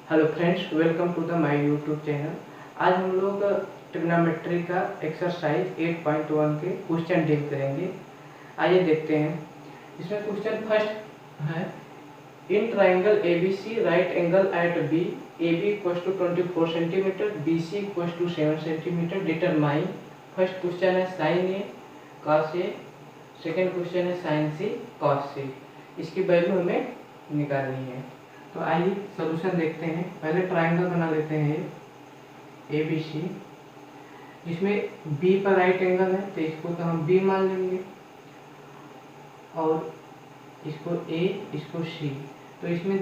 Hello friends, welcome to the my YouTube channel. आज हम लोग ट्रिग्नोमेट्री का एक्सरसाइज 8.1 के क्वेश्चन डील करेंगे। आइए देखते हैं। इसमें क्वेश्चन फर्स्ट है, in triangle ABC right angle at B, AB equals to 24 centimeter, BC equals to 7 centimeter, determine. First question है sine A cos A, second question है साइन सी कॉस सी। इसकी value हमें निकालनी है। तो आइए solution देखते हैं। पहले ट्राइंगल बना लेते हैं ABC, जिसमें B पर राइट एंगल है तो इसको तो हम B मान लेंगे, और इसको A, इसको C। तो इसमें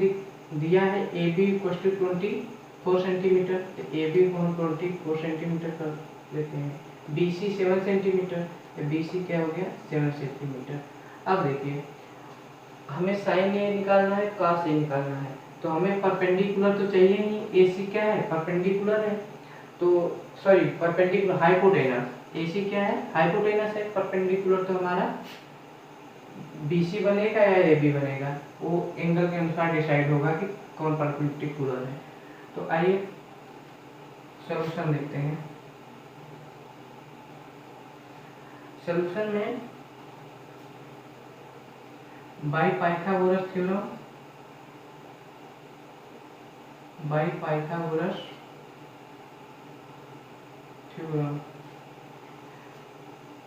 दिया है AB इक्वल टू 24 सेंटीमीटर, तो AB को हम 24 सेंटीमीटर कर लेते हैं। BC 7 सेंटीमीटर, तो BC क्या हो गया 7 सेंटीमीटर। अब देखिए, हमें साइन ए निकालना है, कॉस ए निकालना है, तो हमें परपेंडिकुलर तो चाहिए नहीं। AC क्या है, परपेंडिकुलर है, तो सॉरी परपेंडिकुलर हाइपोटेनस। AC क्या है, हाइपोटेनस है। परपेंडिकुलर तो हमारा BC बनेगा या AB बनेगा, वो एंगल के अनुसार डिसाइड होगा कि कौन परपेंडिकुलर है। तो आइए सॉल्यूशन देखते हैं। सॉल्यूशन में bye Pythagoras theorem, bye Pythagoras theorem.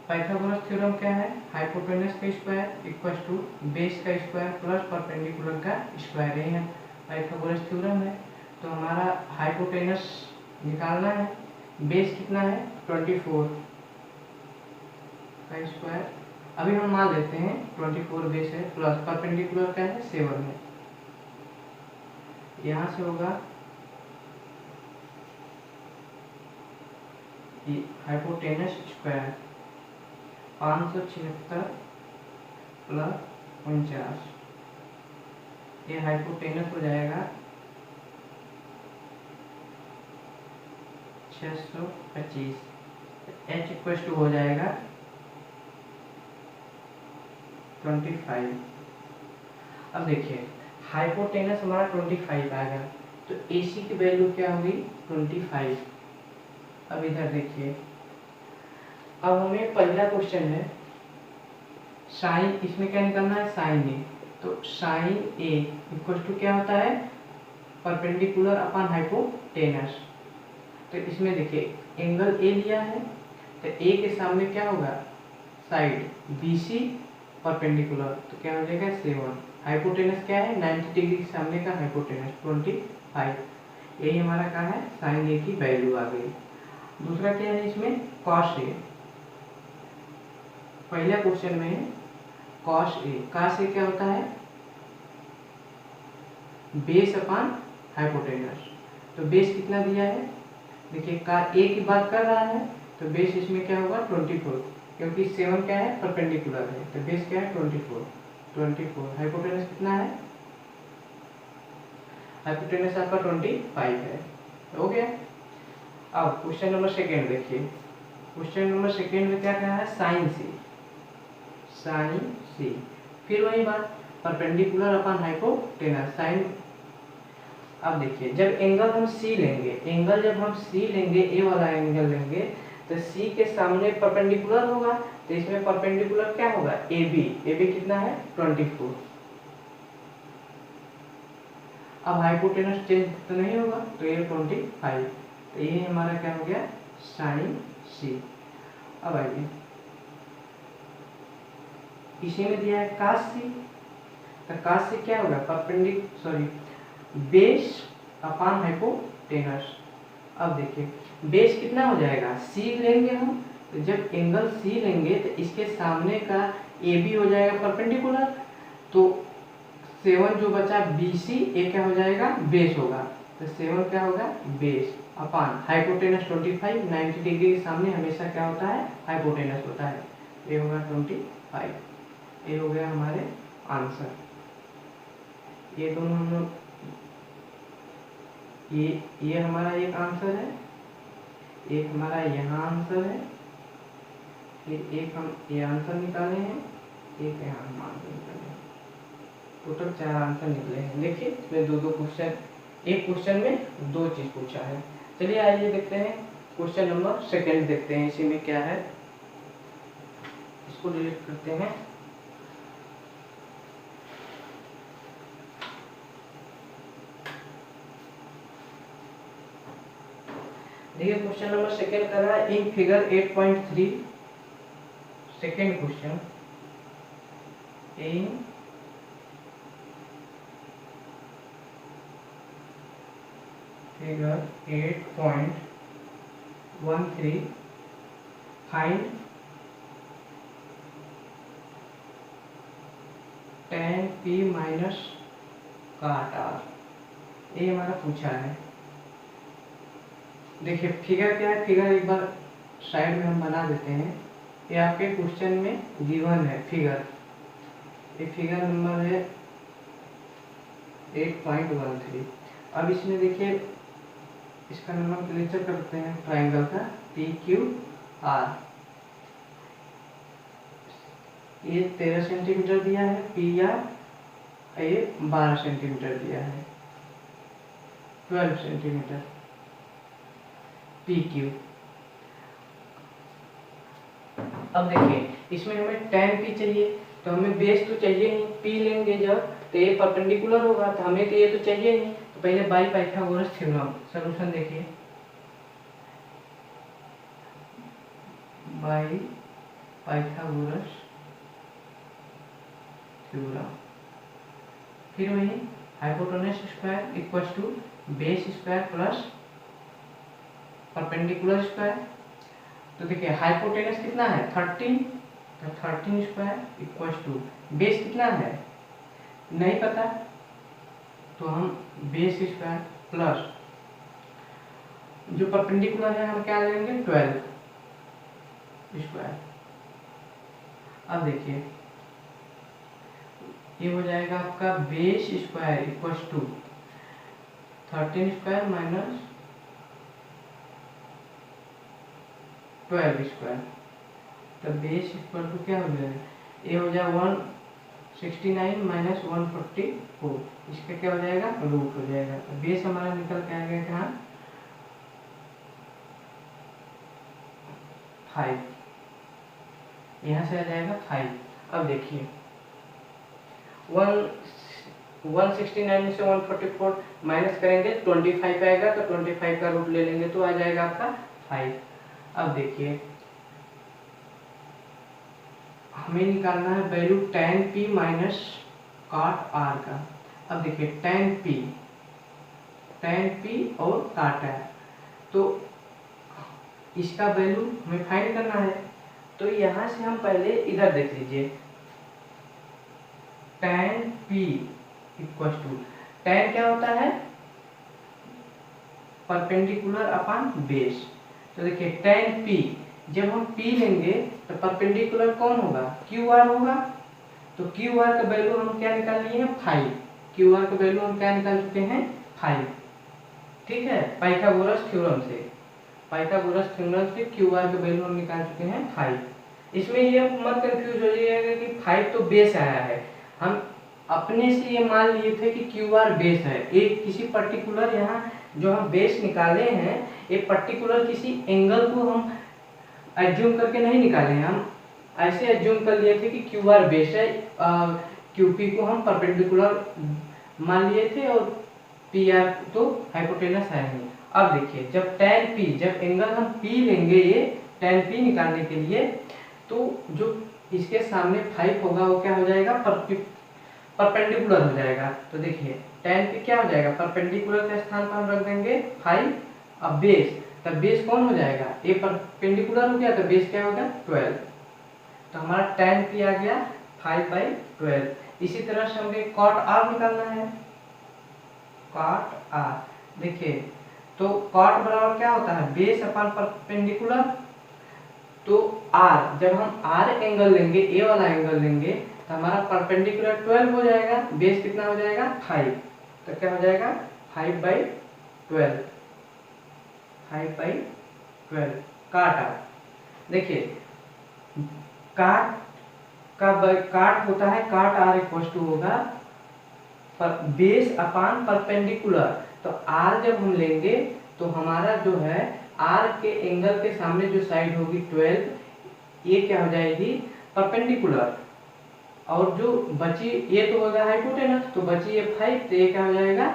Pythagoras theorem क्या है, हाइपोटेनस का स्क्वायर इक्वल्स टू बेस का स्क्वायर प्लस परपेंडिकुलर का स्क्वायर। ये है पाइथागोरस थ्योरम है। तो हमारा हाइपोटेनस निकालना है, बेस कितना है 24 का स्क्वायर। अभी हम मान लेते हैं 24 बेस है, प्लस परपेंडिकुलर क्या है 7 है। यहाँ से होगा हाइपोटेनस स्क्वायर 576 प्लस 49, ये हाइपोटेनस हो जाएगा 625। H इक्वल टू हो जाएगा 25। अब देखिए, हाइपोटेनस हमारा 25 आएगा, तो AC की वैल्यू क्या होगी 25। अब इधर देखिए, अब हमें पहला क्वेश्चन है साइन, इसमें क्या निकालना है साइन ए। तो साइन ए इक्वल टू क्या होता है, परपेंडिकुलर अपॉन हाइपोटेनस। तो इसमें देखिए एंगल ए लिया है, तो ए के सामने क्या होगा साइड BC परपेंडिकुलर, तो क्या हो जाएगा 7। हाइपोटेनस क्या है 90 डिग्री के सामने का हाइपोटेनस 25। यही हमारा क्या है साइन ए की वैल्यू आ गई। दूसरा क्या है इसमें कॉस ए। पहला क्वेश्चन में कॉस ए, कॉस ए क्या होता है बेस अपॉन हाइपोटेनस। तो बेस कितना दिया है, देखिए का ए की बात कर रहा है, तो बेस इसमें क्या होगा 24, क्योंकि 7 क्या है परपेंडिकुलर है, तो बेस क्या है 24। हाइपोटेनस कितना है, हाइपोटेनस आपका 25 है। हो गया। अब क्वेश्चन नंबर सेकेंड देखिए। क्वेश्चन नंबर सेकेंड में क्या कहा है साइन सी, साइन सी। फिर वही बात परपेंडिकुलर अपॉन हाइपोटेनस साइन। अब देखिए, जब एंगल हम C लेंगे, एंगल जब हम C लेंगे, ए वाला एंगल लेंगे, तो C के सामने परपेंडिकुलर होगा, तो इसमें परपेंडिकुलर क्या होगा AB। AB कितना है 24। अब हाइपोटेनस चेंज तो नहीं होगा, तो ये 25। तो ये हमारा क्या हो गया साइन C। अब आइए, इसी में दिया है cos C, तो cos C क्या होगा बेस अपॉन हाइपोटेनस। अब देखिए बेस कितना हो जाएगा C लेंगे हम, तो जब एंगल C लेंगे तो इसके सामने का AB हो जाएगा परपेंडिकुलर, तो 7 जो बचा BC, ये क्या हो जाएगा बेस होगा, तो 7 क्या होगा बेस अपॉन हाइपोटेनस 25। 90 डिग्री के सामने हमेशा क्या होता है हाइपोटेनस होता है, ये होगा 25। ये हो गया हमारे आंसर। ये दोनों हम लोग, ये हमारा एक आंसर है, एक हमारा यहाँ आंसर है, फिर एक हम ये आंसर निकाले हैं, एक यहाँ हम आंसर निकाले हैं। टोटल 4 आंसर निकले हैं। देखिए इसमें 2-2 क्वेश्चन एक क्वेश्चन में 2 चीज पूछा है। चलिए आइए देखते हैं क्वेश्चन नंबर सेकंड, देखते हैं इसी में क्या है। इसको डिलीट करते हैं। देखिए क्वेश्चन नंबर सेकंड कर रहा है in figure 8.3, second question in figure 8.13 find tan p minus cot r, ये हमारा पूछा है। देखिए फिगर क्या है, फिगर एक बार साइड में हम बना देते हैं। ये आपके क्वेश्चन में गिवन है फिगर, ये फिगर नंबर है 8.13। अब इसमें देखिए इसका नंबर क्लियर करते हैं ट्रायंगल का पी क्यू आर। ये 13 सेंटीमीटर दिया है पी आर, ये 12 सेंटीमीटर दिया है, 12 सेंटीमीटर पी क्यू। अब देखिए इसमें हमें tan p चाहिए, तो हमें बेस तो चाहिए नहीं, p लेंगे जब तो ये परपेंडिकुलर होगा, तो हमें तो ये तो चाहिए नहीं। तो पहले बाई पाइथागोरस थ्योरम सॉल्यूशन देखिए, बाई पाइथागोरस थ्योरम, फिर वही hypotenuse square equals to base square plus perpendicular square. तो देखिए हाइपोटेनस कितना है 13, तो 13 स्क्वायर इक्वल्स टू बेस कितना है नहीं पता, तो हम बेस स्क्वायर प्लस जो परपेंडिकुलर है हम क्या लेंगे 12 स्क्वायर। अब देखिए ये हो जाएगा आपका base square equals to 13 square minus 12 square, तो बेस इक्वल टू क्या हो जाएगा, ये हो जाएगा 169 माइनस 144, इसका क्या हो जाएगा रूट हो जाएगा। तो बेस हमारा निकल के आएगा कहाँ 5, यहाँ से आ जाएगा 5। अब देखिए 169 में से 144 माइनस करेंगे 25 आएगा, तो 25 का रूट ले लेंगे तो आ जाएगा आपका 5। अब देखिए हमें निकालना है value tan p minus cot r का। अब देखिए tan p और cot r, तो इसका वैल्यू हमें फाइंड करना है। तो यहाँ से हम पहले इधर देख लीजिए tan p equal to, tan क्या होता है परपेंडिकुलर अपॉन बेस। तो देखिए tan p, जब हम p लेंगे तो परपेंडिकुलर कौन होगा QR होगा, तो QR का वैल्यू हम क्या निकाल लिए हैं 5, QR का वैल्यू हम क्या निकाल चुके हैं 5, ठीक है पाइथागोरस थ्योरम से, पाइथागोरस थ्योरम से QR का वैल्यू हम निकाल चुके हैं 5। इसमें ये मत कंफ्यूज हो जाइएगा कि 5 तो बेस आया है, हम अपने से ये मान लिए थे कि QR बेस है। एक किसी पर्टिकुलर यहाँ जो हम बेस निकाले हैं, एक पर्टिकुलर किसी एंगल को हम एज्यूम करके नहीं निकाले हैं, हम ऐसे एज्यूम कर लिए थे कि QR बेस है, QP को हम परपेंडिकुलर मान लिए थे और PR तो हाइपोटेनस है नहीं। अब देखिए जब tan p, जब एंगल हम P लेंगे ये tan p निकालने के लिए, तो जो इसके सामने 5 होगा वो क्या हो जाएगा परपेंडिकुलर हो जाएगा। तो देखिए tan p क्या हो जाएगा परपेंडिकुलर के स्थान पर हम रख देंगे 5, अब बेस, तब बेस कौन हो जाएगा ये परपेंडिकुलर हो गया, तो बेस क्या होगा 12, तो हमारा tan p आ गया 5/12। इसी तरह से हमें cot r निकालना है, cot r देखिए तो cot बराबर क्या होता है बेस अपॉन परपेंडिकुलर, तो r जब हम r एंगल लेंगे, a वाला एंगल लेंगे, तो हमारा परपेंडिकुलर 12 हो जाएगा, बेस कितना हो जाएगा 5, तो क्या हो जाएगा 5/12, 5/12 काट आर। देखिए काट का काट होता है, काट आर इक्वल टू होगा पर बेस अपान परपेंडिकुलर, तो आर जब हम लेंगे तो हमारा जो है आर के एंगल के सामने जो साइड होगी 12, ये क्या हो जाएगी परपेंडिकुलर, और जो बची ये तो होगा हाइपोटेनस, तो बची ये 5, तो ये क्या हो जाएगा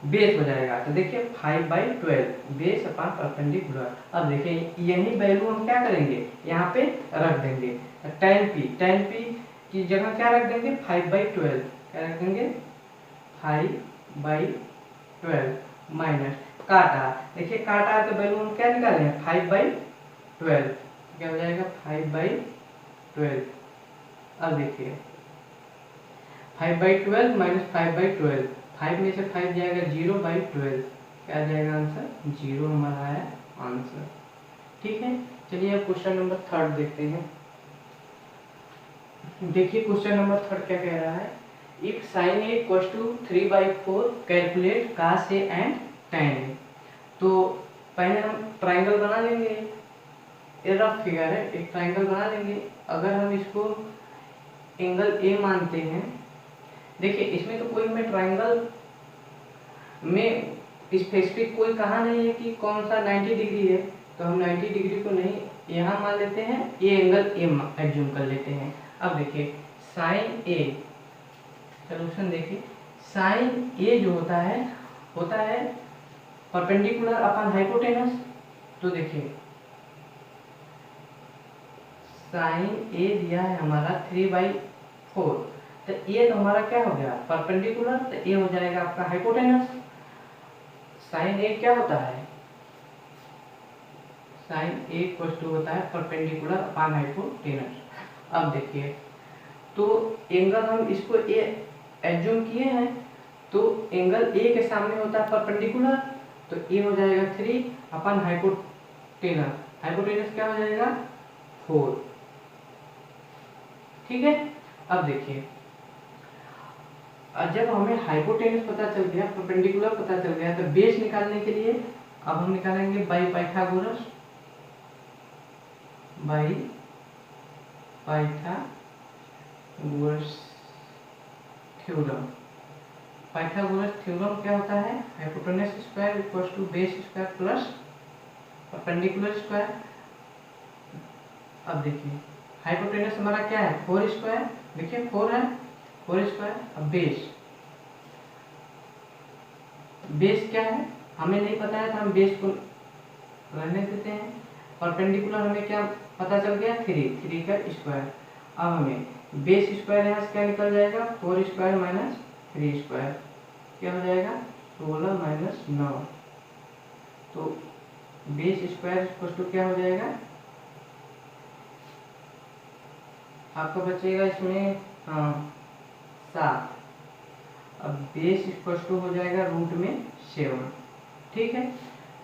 बेस हो जाएगा। तो देखिए 5/12 बेस अपान परपेंडिकुलर। अब देखिए यही वैल्यू हम क्या करेंगे यहाँ पे रख देंगे, tan p की जगह क्या रख देंगे 5/12, क्या रख देंगे 5/12 माइनस काटा, देखिए काटा का वैल्यू हम क्या निकाले हैं 5/12, क्या हो जाएगा 5/12। अब देखिए 5/12 माइनस 5/12, 5 में से 5 जाएगा 0/12, क्या जाएगा आंसर 0 हमारा है आंसर। ठीक है, चलिए अब क्वेश्चन नंबर 3 देखते हैं। देखिए क्वेश्चन नंबर 3 क्या कह रहा है, if sin a equal to 3/4 calculate cos a and tan a। तो पहले हम ट्राइंगल बना लेंगे, ये रफ फिगर है, एक ट्राइंगल बना लेंगे। अगर हम इसको एंगल ए मानते हैं, देखिए इसमें तो कोई हमें ट्राइंगल में स्पेसिफिक कोई कहा नहीं है कि कौन सा 90 डिग्री है, तो हम 90 डिग्री को नहीं यहाँ मान लेते हैं, ये एंगल ए एज्यूम कर लेते हैं। अब देखिए साइन ए, सोल्यूशन देखिए साइन ए जो होता है परपेंडिकुलर अपन हाइपोटेनस। तो देखिए साइन ए दिया है हमारा 3/4, तो ये तो हमारा क्या हो गया परपेंडिकुलर, तो ये हो जाएगा आपका हाइपोटेनस। साइन ए क्या होता है, साइन ए इक्वल टू होता है परपेंडिकुलर अपॉन हाइपोटेनस। अब देखिए तो एंगल हम इसको ए एज्यूम किए हैं, तो एंगल ए के सामने होता है परपेंडिकुलर, तो ए हो जाएगा 3 अपॉन हाइपोटेनस, हाइपोटेनस क्या हो जाएगा 4। ठीक है, अब देखिए जब हमें हाइपोटेनस पता चल गया, परपेंडिकुलर पता चल गया, तो बेस निकालने के लिए अब हम निकालेंगे by Pythagoras theorem. Pythagoras theorem क्या होता है, hypotenuse square equal to base square plus perpendicular square. अब देखिए हाइपोटेनस हमारा क्या है 4 स्क्वायर, देखिए 4 है 4 स्क्वायर। अब बेस क्या है हमें नहीं पता है, तो हम बेस को रहने देते हैं। परपेंडिकुलर हमें क्या पता चल गया 3 का स्क्वायर। अब हमें बेस स्क्वायर यहाँ से क्या निकल जाएगा 4 स्क्वायर माइनस 3 स्क्वायर, क्या हो जाएगा 16 माइनस 9, तो बेस स्क्वायर इक्वल टू क्या हो जाएगा आपका बचेगा इसमें 7। अब बेस इक्वल टू हो जाएगा रूट में 7। ठीक है,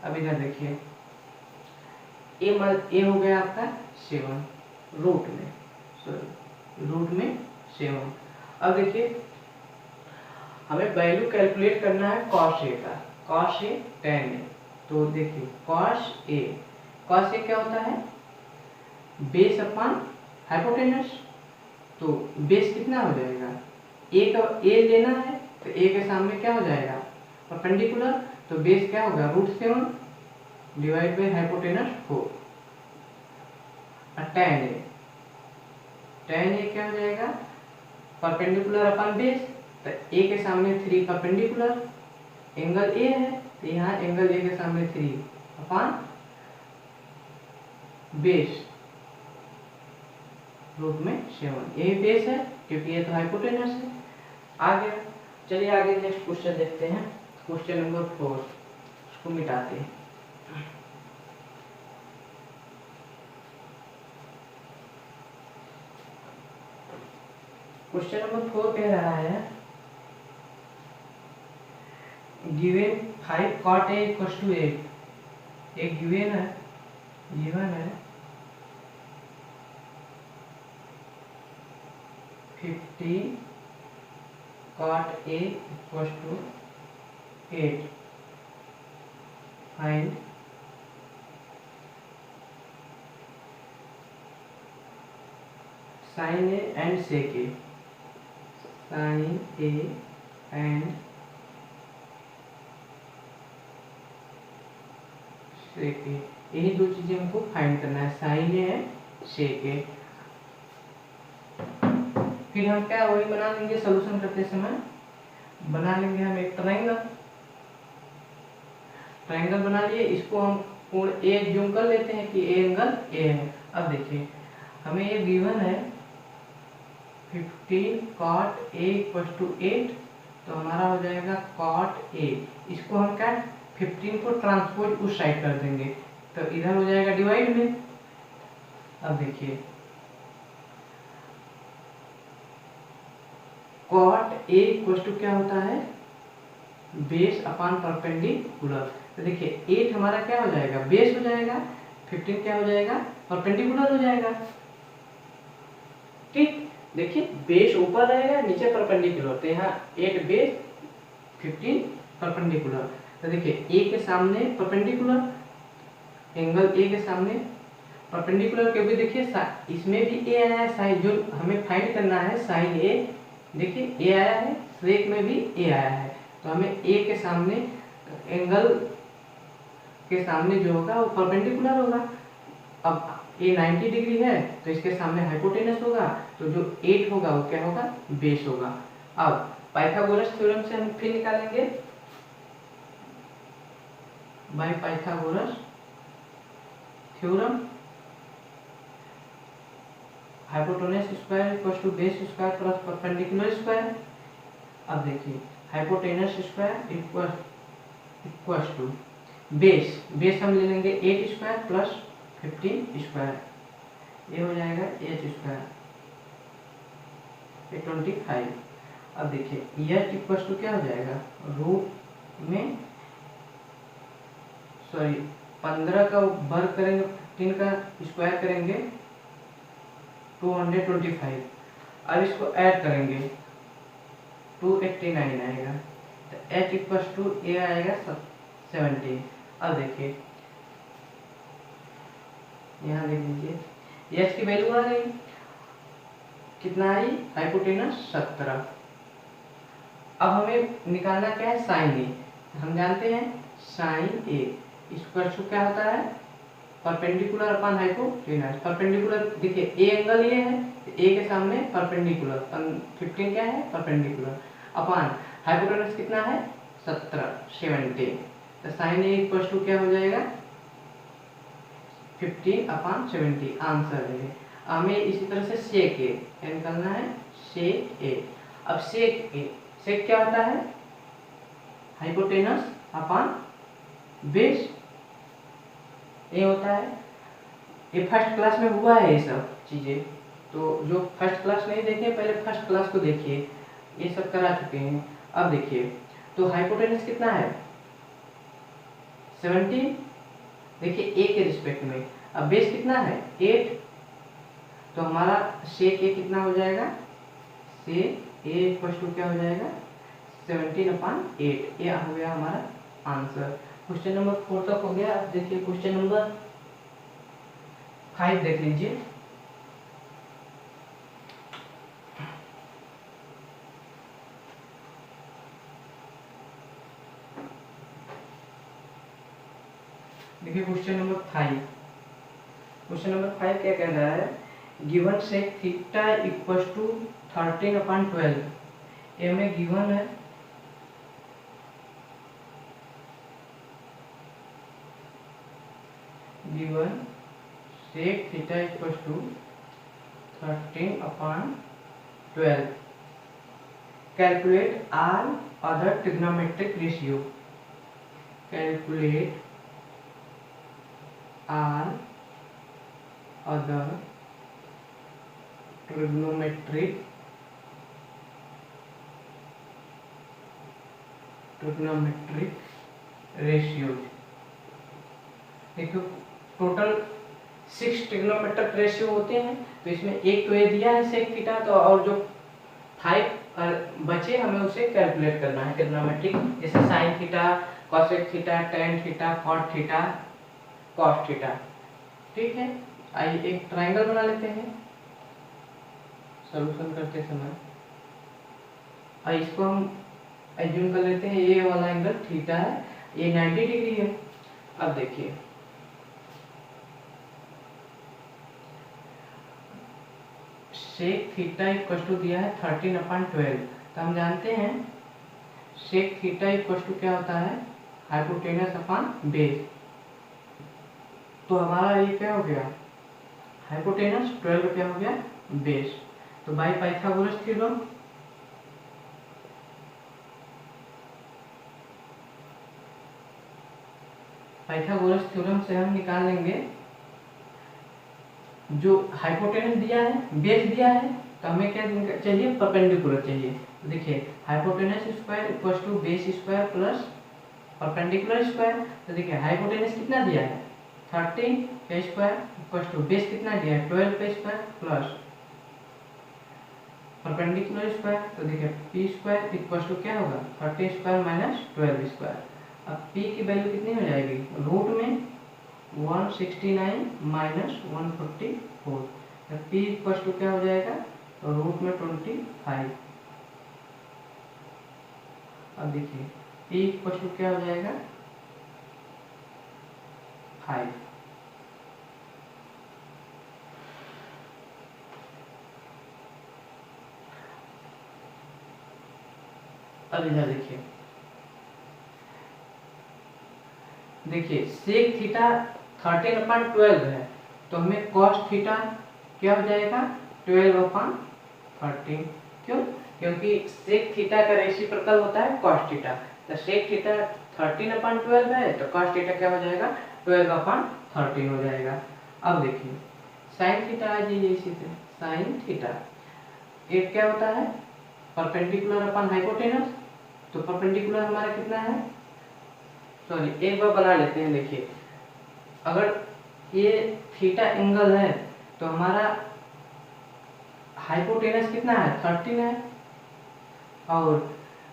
अब इधर देखिए ए हो गया आपका 7 रूट में, सॉरी रूट में 7। अब देखिए हमें वैल्यू कैलकुलेट करना है कॉस ए का, कॉस ए tan ए। तो देखिए कॉस ए क्या होता है बेस अपॉन हाइपोटेनस, तो बेस कितना हो जाएगा ए का ए लेना है, तो ए के सामने क्या हो जाएगा परपेंडिकुलर, तो बेस क्या होगा √7 डिवाइड बाई हाइपोटेनस 4। और tan ए क्या हो जाएगा परपेंडिकुलर अपॉन बेस, तो ए के सामने 3 परपेंडिकुलर, एंगल ए है तो यहाँ एंगल ए के सामने 3 अपॉन बेस रूट में 7, यही बेस है क्योंकि ये तो हाइपोटेनस है। आगे चलिए आगे नेक्स्ट क्वेश्चन देखते हैं, क्वेश्चन नंबर 4, इसको मिटाते हैं। क्वेश्चन नंबर 4 कह रहा है given 5 cot a equal to 8, एक गिवन है 50 cot a equal to 8, find sin a and sec a, sin a and sec a, यही दो चीजें हमको फाइंड करना है, साइन ए एंड सेक ए। फिर हम क्या वही बना लेंगे, सोल्यूशन करते समय बना लेंगे हम एक ट्रायंगल। ट्रायंगल बना लिए, इसको हम कोण ए ज्यूम कर लेते हैं कि ए एंगल ए है। अब देखिए हमें ये गिवन है 15 cot A = 8, तो हमारा हो जाएगा cot A। इसको हम क्या 15 को ट्रांसपोज उस साइड कर देंगे, तो इधर हो जाएगा डिवाइड में। अब देखिए cot A = क्या होता है, बेस अपॉन परपेंडिकुलर। तो देखिए 8 हमारा क्या हो जाएगा, बेस हो जाएगा, 15 क्या हो जाएगा, परपेंडिकुलर हो जाएगा। ठीक, देखिए बेस ऊपर रहेगा, नीचे परपेंडिकुलर, तो यहाँ 8 बेस 15 परपेंडिकुलर। तो देखिए ए के सामने परपेंडिकुलर, एंगल ए के सामने परपेंडिकुलर, क्योंकि देखिए इसमें भी ए आया है, साइन जो हमें फाइंड करना है साइन ए, देखिए ए आया है, सेक में भी ए आया है, तो हमें ए के सामने एंगल के सामने जो होगा वो परपेंडिकुलर होगा। अब ए 90 डिग्री है तो इसके सामने हाइपोटेनस होगा, तो जो 8 होगा वो क्या होगा, बेस होगा। अब पाइथागोरस थ्योरम से हम फिर निकालेंगे, by Pythagoras theorem hypotenuse square = base square plus perpendicular square. अब देखिए hypotenuse square equals to base हम ले लेंगे 8 स्क्वायर प्लस 15 स्क्वायर, ये हो जाएगा एच स्क्वायर, ये 25। अब देखिए एच इक्वल्स टू क्या हो जाएगा, रूट में सॉरी 15 का वर्ग करेंगे, 15 का स्क्वायर करेंगे 225। अब इसको ऐड करेंगे 289 आएगा, तो h इक्वल्स टू ए आएगा 17। अब देखिए यहाँ देख लीजिए h की वैल्यू आ गई, कितना आई, हाइपोटेनस 17। अब हमें निकालना क्या है, साइन ए। हम जानते हैं साइन ए इक्वल्स टू क्या होता है, परपेंडिकुलर अपॉन हाइपोटेनस। परपेंडिकुलर देखिए ए एंगल ये है, ए के सामने परपेंडिकुलर 15 क्या है, परपेंडिकुलर अपॉन हाइपोटेनस कितना है 17। तो साइन ए इक्वल्स टू क्या हो जाएगा 15/70, आंसर है। हमें इसी तरह से सेक ए निकालना है, सेक ए। अब सेक ए, सेक क्या होता है, हाइपोटेनस अपॉन बेस, ये होता है। ये फर्स्ट क्लास में हुआ है ये सब चीजें, तो जो फर्स्ट क्लास नहीं देखे पहले फर्स्ट क्लास को देखिए, ये सब करा चुके हैं। अब देखिए तो हाइपोटेनस कितना है 17, देखिए ए के रिस्पेक्ट में। अब बेस कितना है 8, तो हमारा सेक ए कितना हो जाएगा, सेक ए इक्वल्स टू क्या हो जाएगा 17/8। ये हो गया हमारा आंसर। क्वेश्चन नंबर 4 तक हो गया। अब देखिए क्वेश्चन नंबर 5 देख लीजिए। देखिए क्वेश्चन नंबर 5, क्वेश्चन नंबर 5 क्या कह रहा है, given sec theta equals to 13/12। ये हमें गिवन है, given sec theta equals to 13/12। Calculate all other trigonometric ratio, calculate all other trigonometric ratios। देखो टोटल 6 ट्रिग्नोमेट्रिक रेशियो होते हैं, तो इसमें एक तो ये दिया है सेक थीटा, तो और जो 5 बचे हमें उसे कैलकुलेट करना है ट्रिग्नोमेट्रिक, जैसे sine theta, cosec theta, tan theta, cot theta, cos theta. ठीक है, आइए एक ट्रायंगल बना लेते हैं सॉल्यूशन करते समय। इसको हम एज्यूम कर लेते हैं ये वाला एंगल थीटा है, ये 90 डिग्री है। अब देखिए सेक थीटा इक्वल टू दिया है 13/12, तो हम जानते हैं सेक थीटा इक्वल टू क्या होता है, हाइपोटेनस अपॉन बेस। तो हमारा ये क्या हो गया, हाइपोटेनस 12 क्या हो गया, बेस। तो बाय पाइथागोरस थ्योरम से हम निकाल लेंगे जो हाइपोटेनस दिया है, बेस दिया है, तो हमें क्या चाहिए, परपेंडिकुलर चाहिए। तो देखिए hypotenuse square equal to base square plus perpendicular square. तो देखिए हाइपोटेनस कितना दिया है 13 का स्क्वायर इक्वल टू बेस कितना दिया है 12 का स्क्वायर प्लस परपेंडिकुलर स्क्वायर। तो देखिए पी स्क्वायर इक्वल टू क्या होगा 13 स्क्वायर माइनस 12 स्क्वायर। अब पी की वैल्यू कितनी हो जाएगी, रूट में 169 माइनस 144, तो पी इक्वल टू क्या हो जाएगा, तो रूट में 25। अब देखिए पी इक्वल टू क्या हो जाएगा 5। अब इधर देखिए सेक थीटा 13/12 है, तो हमें कॉस थीटा क्या हो जाएगा 12/13। क्यों, क्योंकि सेक थीटा का रेसिप्रोकल होता है कॉस थीटा। तो सेक थीटा 13/12 है, तो कॉस थीटा क्या हो जाएगा 12/13 हो जाएगा। अब देखिए साइन थीटा आ जाइए इसी से, साइन थीटा एक क्या होता है परपेंडिकुलर अपॉन हाइपोटेनस। तो परपेंडिकुलर हमारा कितना है, सॉरी एक बार बना लेते हैं। देखिए अगर ये थीटा एंगल है तो हमारा हाइपोटेनस कितना है 13 है, और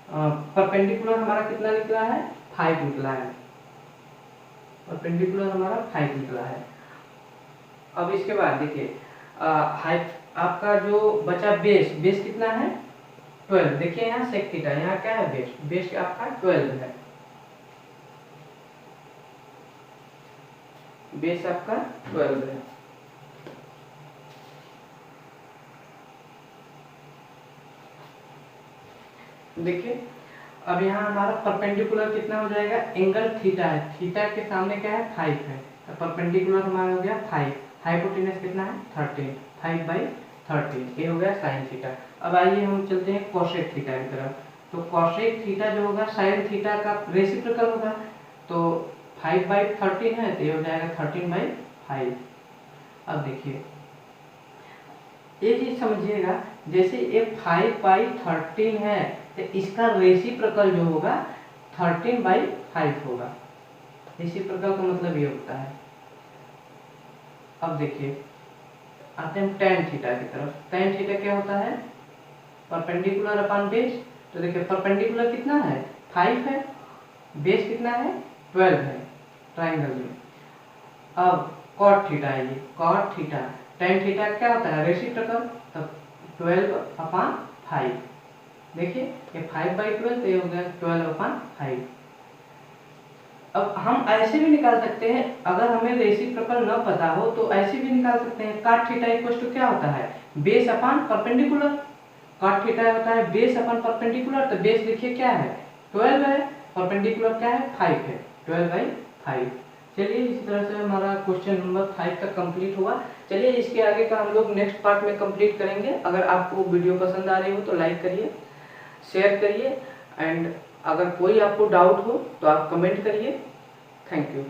परपेंडिकुलर हमारा कितना निकला है 5 निकला है, परपेंडिकुलर हमारा 5 निकला है। अब इसके बाद देखिए आपका जो बचा बेस कितना है 12। देखिए यहाँ सेक थीटा, यहाँ क्या है बेस आपका 12 है, बेस आपका 12 है। देखिए अब यहाँ हमारा परपेंडिकुलर कितना हो जाएगा, एंगल थीटा है, थीटा के सामने क्या है 5 है, तो परपेंडिकुलर हमारा हो गया 5, हाइपोटेनस कितना है 13, 5/13, ये हो गया साइन थीटा। अब आइए हम चलते हैं कोसेक थीटा की तरफ। तो कोसेक थीटा जो होगा साइन थीटा का रेसिप्रोकल होगा, तो 5/13 है, तो ये हो जाएगा 13/5। अब देखिए ये चीज समझिएगा, जैसे ये 5/13 है तो इसका रेसिप्रोकल जो होगा 13/5 होगा। रेसिप्रोकल का मतलब ये होता है। अब देखिए आते हैं tan थीटा की तरफ। tan थीटा क्या होता है परपेंडिकुलर अपॉन बेस। तो देखिए परपेंडिकुलर कितना है 5 है, बेस कितना है 12 है ट्राइंगल में। अब cot थीटा है, ये cot थीटा, tan थीटा क्या होता है रेसिप्रोकल, तब 12/5। देखिए ये 5/12 तो ये हो गया 12/5। अब हम ऐसे भी निकाल सकते हैं, अगर हमें रेसिप्रोकल न पता हो तो ऐसे भी निकाल सकते हैं। cot थीटा इक्वल टू क्या होता है base upon perpendicular. cot theta होता है बेस अपॉन परपेंडिकुलर, तो बेस देखिए क्या है 12 है, परपेंडिकुलर क्या है 5 है, 12/5। चलिए इसी तरह से हमारा क्वेश्चन नंबर 5 तक कंप्लीट हुआ। चलिए इसके आगे का हम लोग नेक्स्ट पार्ट में कंप्लीट करेंगे। अगर आपको वीडियो पसंद आ रही हो तो लाइक करिए, शेयर करिए, एंड अगर कोई आपको डाउट हो तो आप कमेंट करिए। Thank you.